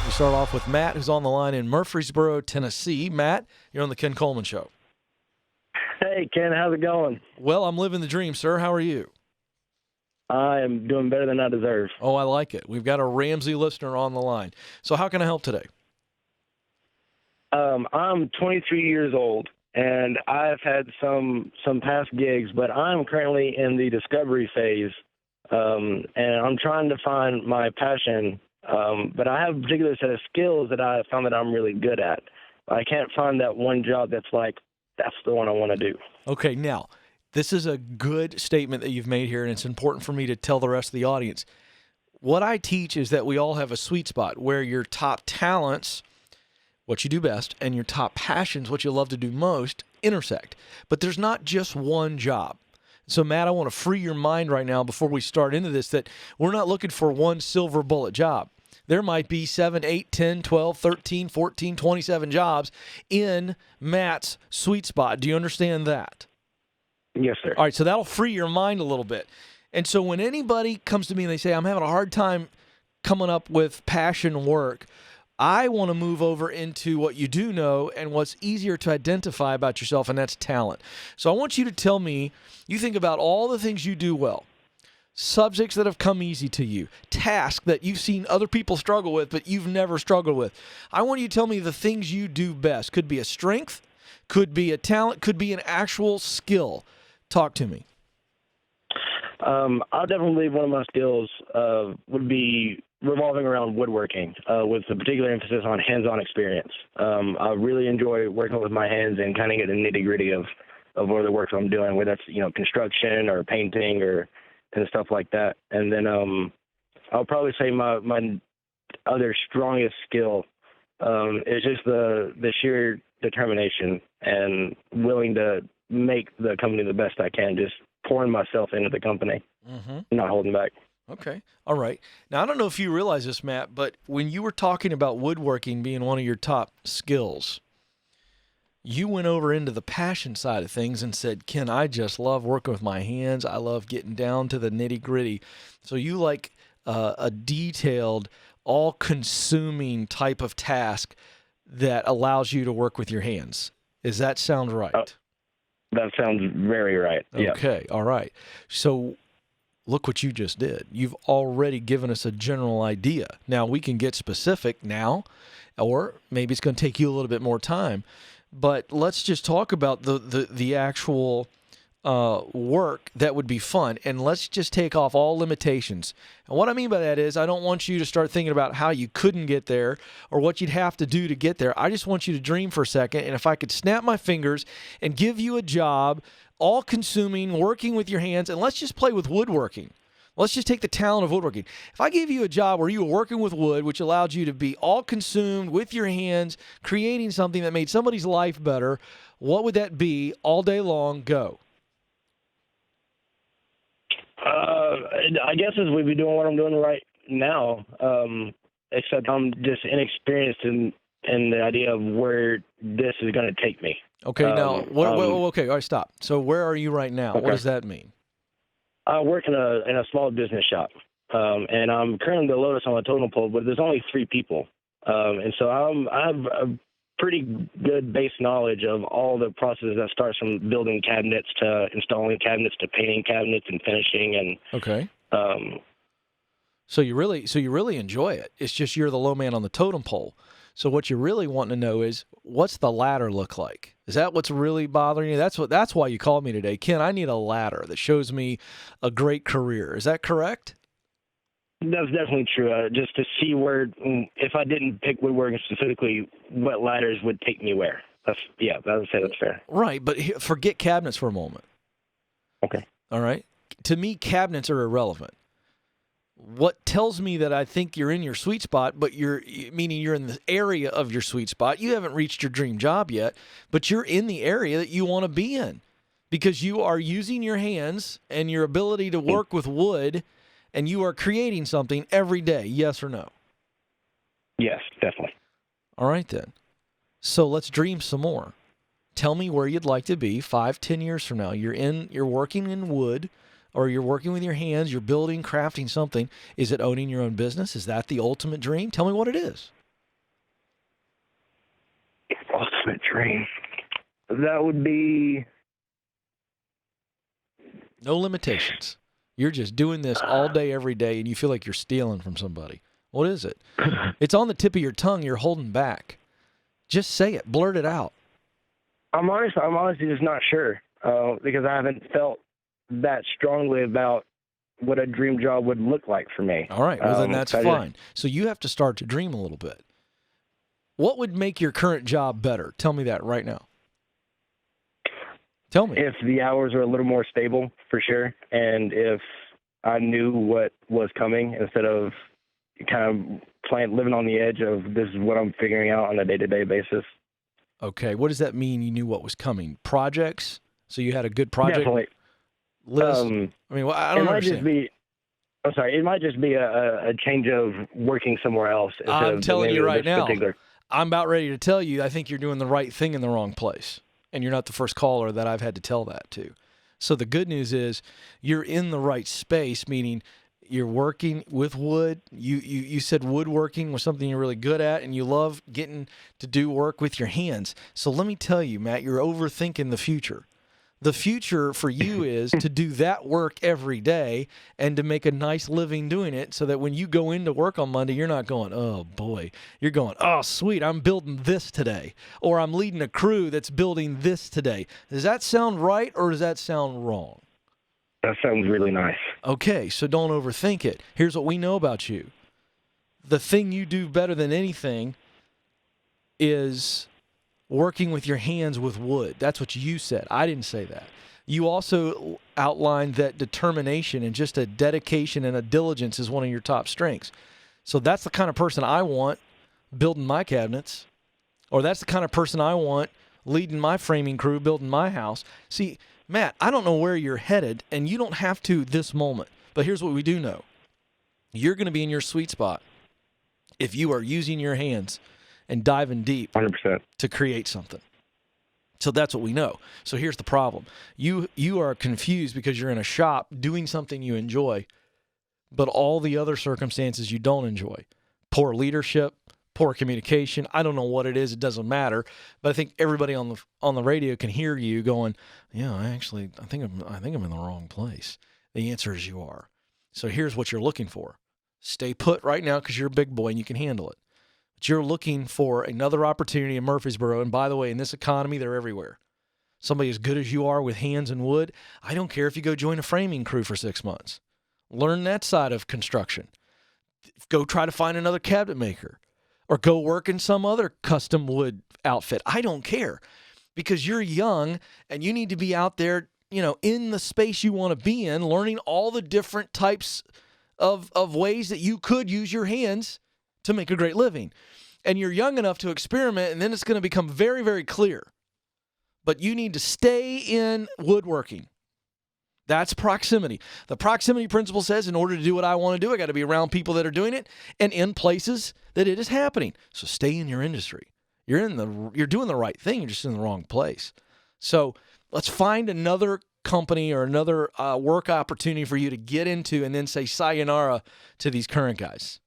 We start off with Matt, who's on the line in Murfreesboro, Tennessee. Matt, you're on the Ken Coleman Show. Hey, Ken, how's it going? Well, I'm living the dream, sir. How are you? I am doing better than I deserve. Oh, I like it. We've got a Ramsey listener on the line. So how can I help today? I'm 23 years old, and I've had some past gigs, but I'm currently in the discovery phase, and I'm trying to find my passion. But I have a particular set of skills that I found that I'm really good at. I can't find that one job that's like, that's the one I want to do. Okay, now, this is a good statement that you've made here, and it's important for me to tell the rest of the audience. What I teach is that we all have a sweet spot where your top talents, what you do best, and your top passions, what you love to do most, intersect. But there's not just one job. So, Matt, I want to free your mind right now before we start into this that we're not looking for one silver bullet job. There might be 7, 8, 10, 12, 13, 14, 27 jobs in Matt's sweet spot. Do you understand that? Yes, sir. All right, so that'll free your mind a little bit. And so when anybody comes to me and they say, I'm having a hard time coming up with passion work, I want to move over into what you do know and what's easier to identify about yourself, and that's talent. So I want you to tell me, you think about all the things you do well, subjects that have come easy to you, tasks that you've seen other people struggle with but you've never struggled with. I want you to tell me the things you do best. Could be a strength, could be a talent, could be an actual skill. Talk to me. I definitely believe one of my skills would be revolving around woodworking, with a particular emphasis on hands-on experience. I really enjoy working with my hands and kind of get the nitty-gritty of what the work I'm doing, whether that's construction or painting or and stuff like that. And then I'll probably say my other strongest skill is just the sheer determination and willing to make the company the best I can, just pouring myself into the company, not holding back. Okay. All right. Now, I don't know if you realize this, Matt, but when you were talking about woodworking being one of your top skills, you went over into the passion side of things and said, Ken, I just love working with my hands. I love getting down to the nitty-gritty. So you like a detailed, all-consuming type of task that allows you to work with your hands. Does that sound right? That sounds very right. Yeah. Okay. All right. So look what you just did. You've already given us a general idea. Now, we can get specific now, or maybe it's going to take you a little bit more time. But let's just talk about the actual work that would be fun, and let's just take off all limitations. And what I mean by that is I don't want you to start thinking about how you couldn't get there or what you'd have to do to get there. I just want you to dream for a second, and if I could snap my fingers and give you a job, all-consuming, working with your hands, and let's just play with woodworking. Let's just take the talent of woodworking. If I gave you a job where you were working with wood, which allowed you to be all consumed with your hands, creating something that made somebody's life better, what would that be all day long? Go. I guess as we'd be doing what I'm doing right now, except I'm just inexperienced in the idea of where this is going to take me. Okay, now, okay, all right, stop. So where are you right now? Okay. What does that mean? I work in a small business shop, and I'm currently the lowest on the totem pole, but there's only 3 people. And so I have a pretty good base knowledge of all the processes that starts from building cabinets to installing cabinets to painting cabinets and finishing. And okay. So you really enjoy it. It's just you're the low man on the totem pole. So what you're really wanting to know is, what's the ladder look like? Is that what's really bothering you? That's why you called me today. Ken, I need a ladder that shows me a great career. Is that correct? That's definitely true. Just to see where, if I didn't pick woodworking specifically, what ladders would take me where. I would say that's fair. Right, but forget cabinets for a moment. Okay. All right? To me, cabinets are irrelevant. What tells me that I think you're in your sweet spot, but meaning you're in the area of your sweet spot. You haven't reached your dream job yet, but you're in the area that you want to be in because you are using your hands and your ability to work with wood, and you are creating something every day. Yes or no? Yes, definitely. All right, then. So let's dream some more. Tell me where you'd like to be 5, 10 years from now. You're working in wood, or you're working with your hands, you're building, crafting something. Is it owning your own business? Is that the ultimate dream? Tell me what it is. ultimate dream. That would be... No limitations. You're just doing this all day, every day, and you feel like you're stealing from somebody. What is it? It's on the tip of your tongue. You're holding back. Just say it. Blurt it out. I'm honestly just not sure because I haven't felt that strongly about what a dream job would look like for me. All right. Well, then that's fine. So you have to start to dream a little bit. What would make your current job better? Tell me that right now. Tell me. If the hours are a little more stable, for sure, and if I knew what was coming instead of kind of living on the edge of this is what I'm figuring out on a day-to-day basis. Okay. What does that mean, you knew what was coming? Projects? So you had a good project Definitely. list? I mean, I don't understand. It might just be a change of working somewhere else. I'm telling you right now, I'm about ready to tell you I think you're doing the right thing in the wrong place. And you're not the first caller that I've had to tell that to. So the good news is you're in the right space, meaning you're working with wood. You said woodworking was something you're really good at, and you love getting to do work with your hands. So let me tell you, Matt, you're overthinking the future. The future for you is to do that work every day and to make a nice living doing it so that when you go into work on Monday, you're not going, oh, boy. You're going, oh, sweet, I'm building this today. Or I'm leading a crew that's building this today. Does that sound right or does that sound wrong? That sounds really nice. Okay, so don't overthink it. Here's what we know about you. The thing you do better than anything is working with your hands with wood. That's what you said. I didn't say that. You also outlined that determination and just a dedication and a diligence is one of your top strengths. So that's the kind of person I want building my cabinets, or that's the kind of person I want leading my framing crew, building my house. See, Matt, I don't know where you're headed, and you don't have to this moment. But here's what we do know. You're going to be in your sweet spot if you are using your hands and diving deep 100% to create something. So that's what we know. So here's the problem. You are confused because you're in a shop doing something you enjoy, but all the other circumstances you don't enjoy. Poor leadership, poor communication. I don't know what it is. It doesn't matter. But I think everybody on the radio can hear you going, yeah, I think I'm in the wrong place. The answer is you are. So here's what you're looking for. Stay put right now because you're a big boy and you can handle it. But you're looking for another opportunity in Murfreesboro. And by the way, in this economy, they're everywhere. Somebody as good as you are with hands and wood, I don't care if you go join a framing crew for 6 months. Learn that side of construction. Go try to find another cabinet maker or go work in some other custom wood outfit. I don't care because you're young and you need to be out there, in the space you want to be in, learning all the different types of ways that you could use your hands to make a great living. And you're young enough to experiment, and then it's going to become very, very clear. But you need to stay in woodworking. That's proximity. The proximity principle says in order to do what I want to do, I got to be around people that are doing it and in places that it is happening. So stay in your industry. You're doing the right thing. You're just in the wrong place. So let's find another company or another work opportunity for you to get into and then say sayonara to these current guys.